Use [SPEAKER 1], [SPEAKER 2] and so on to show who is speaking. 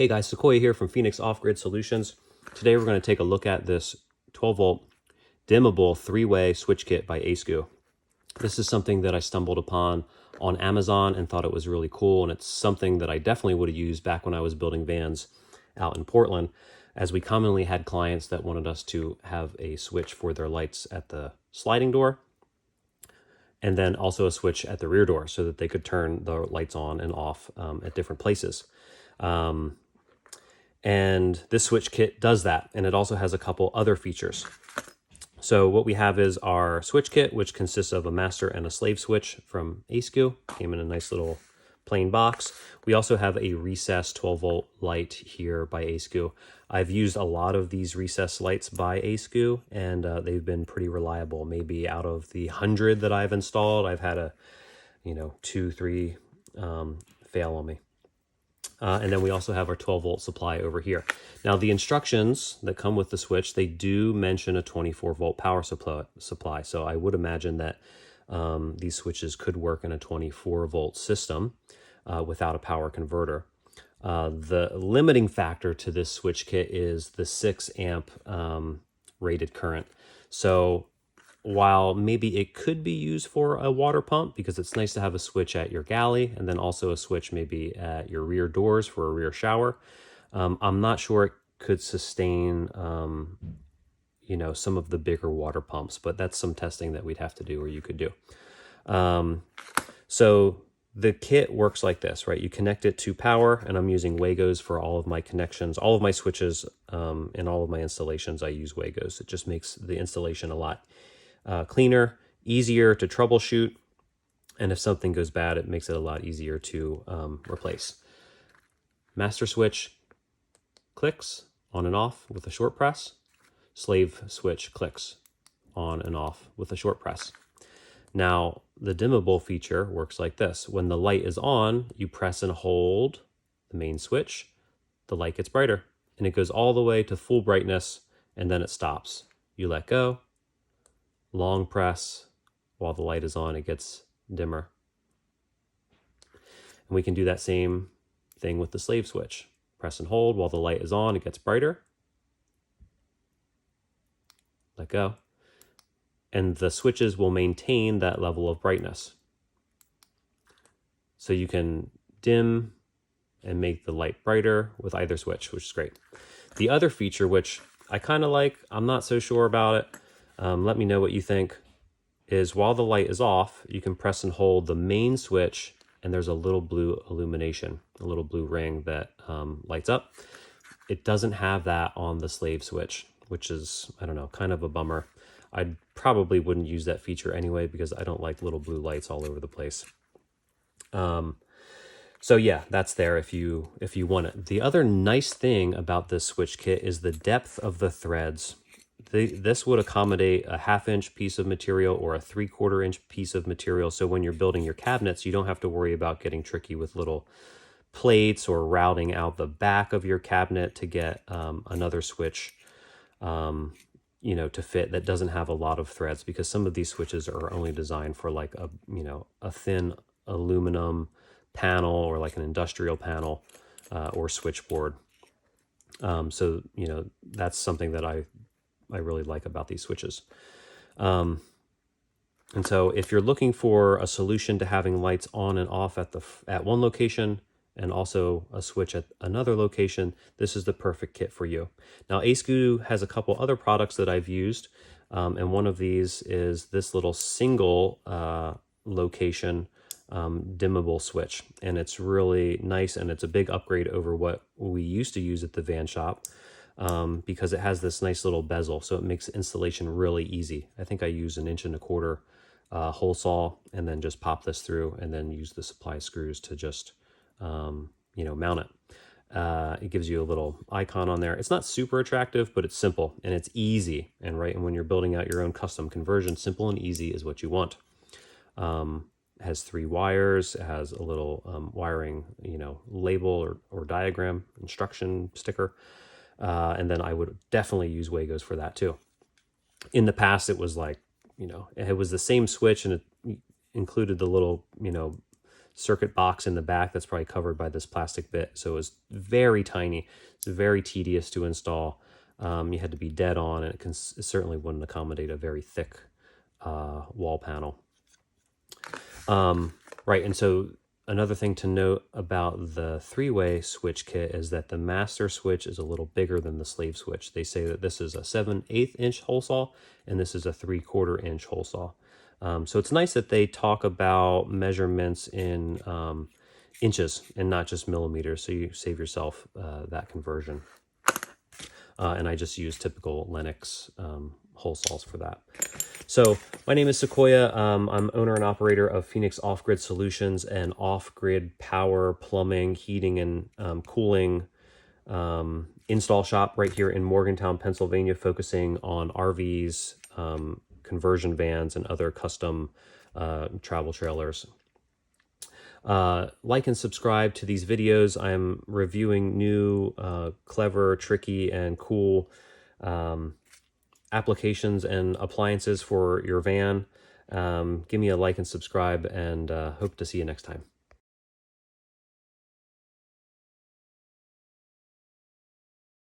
[SPEAKER 1] Hey guys, Sequoia here from Phoenix Off-Grid Solutions. Today we're going to take a look at this 12 volt dimmable three-way switch kit by ASCU. This is something that I stumbled upon on Amazon and thought it was really cool, and it's something that I definitely would have used back when I was building vans out in Portland, as we commonly had clients that wanted us to have a switch for their lights at the sliding door and then also a switch at the rear door so that they could turn the lights on and off at different places. And this switch kit does that, and it also has a couple other features. So what we have is our switch kit, which consists of a master and a slave switch from ASCU. Came in a nice little plain box. We also have a recessed 12 volt light here by ASCU. I've used a lot of these recessed lights by ASCU, and they've been pretty reliable. Maybe out of the 100 that I've installed, I've had a 2-3 fail on me. And then we also have our 12 volt supply over here. Now the instructions that come with the switch, they do mention a 24 volt power supply. So I would imagine that these switches could work in a 24 volt system without a power converter. The limiting factor to this switch kit is the 6 amp rated current. So while maybe it could be used for a water pump, because it's nice to have a switch at your galley and then also a switch maybe at your rear doors for a rear shower, I'm not sure it could sustain some of the bigger water pumps, but that's some testing that we'd have to do, or you could do. So the kit works like this, right? You connect it to power, and I'm using Wagos for all of my connections, all of my switches, and all of my installations. I use Wagos. It just makes the installation a lot cleaner, easier to troubleshoot, and if something goes bad, it makes it a lot easier to replace. Master switch clicks on and off with a short press. Slave switch clicks on and off with a short press. Now, the dimmable feature works like this. When the light is on, you press and hold the main switch, the light gets brighter, and it goes all the way to full brightness, and then it stops. You let go, long press, while the light is on, it gets dimmer. And we can do that same thing with the slave switch. Press and hold while the light is on, it gets brighter. Let go. And the switches will maintain that level of brightness. So you can dim and make the light brighter with either switch, which is great. The other feature, which I kind of like, I'm not so sure about it, let me know what you think, is while the light is off, you can press and hold the main switch, and there's a little blue illumination, a little blue ring that lights up. It doesn't have that on the slave switch, which is, I don't know, kind of a bummer. I probably wouldn't use that feature anyway because I don't like little blue lights all over the place. So yeah, that's there if you want it. The other nice thing about this switch kit is the depth of the threads. This would accommodate a 1/2 inch piece of material or a 3/4 inch piece of material. So when you're building your cabinets, you don't have to worry about getting tricky with little plates or routing out the back of your cabinet to get another switch, to fit that doesn't have a lot of threads, because some of these switches are only designed for like a thin aluminum panel or like an industrial panel or switchboard. So that's something that I really like about these switches. And so if you're looking for a solution to having lights on and off at one location and also a switch at another location, this is the perfect kit for you. Now, ASCU has a couple other products that I've used, and one of these is this little single location dimmable switch, and it's really nice, and it's a big upgrade over what we used to use at the van shop. Because it has this nice little bezel, so it makes installation really easy. I think I use 1.25 inch hole saw, and then just pop this through, and then use the supply screws to just mount it. It gives you a little icon on there. It's not super attractive, but it's simple and it's easy. And when you're building out your own custom conversion, simple and easy is what you want. It has 3 wires. It has a little wiring, label or diagram instruction sticker. And then I would definitely use Wagos for that too. In the past, it was like, it was the same switch, and it included the little, circuit box in the back that's probably covered by this plastic bit. So it was very tiny. It's very tedious to install. You had to be dead on, and it certainly wouldn't accommodate a very thick wall panel. Right, and so another thing to note about the three-way switch kit is that the master switch is a little bigger than the slave switch. They say that this is a 7/8 inch hole saw, and this is a 3/4 inch hole saw. So it's nice that they talk about measurements in inches and not just millimeters, so you save yourself that conversion. And I just use typical Lennox hole saws for that. So my name is Sequoia. I'm owner and operator of Phoenix Off-Grid Solutions, and off-grid power, plumbing, heating, and cooling install shop right here in Morgantown, Pennsylvania, focusing on RVs, conversion vans, and other custom travel trailers. Like and subscribe to these videos. I'm reviewing new, clever, tricky, and cool applications and appliances for your van. Give me a like and subscribe, and hope to see you next time.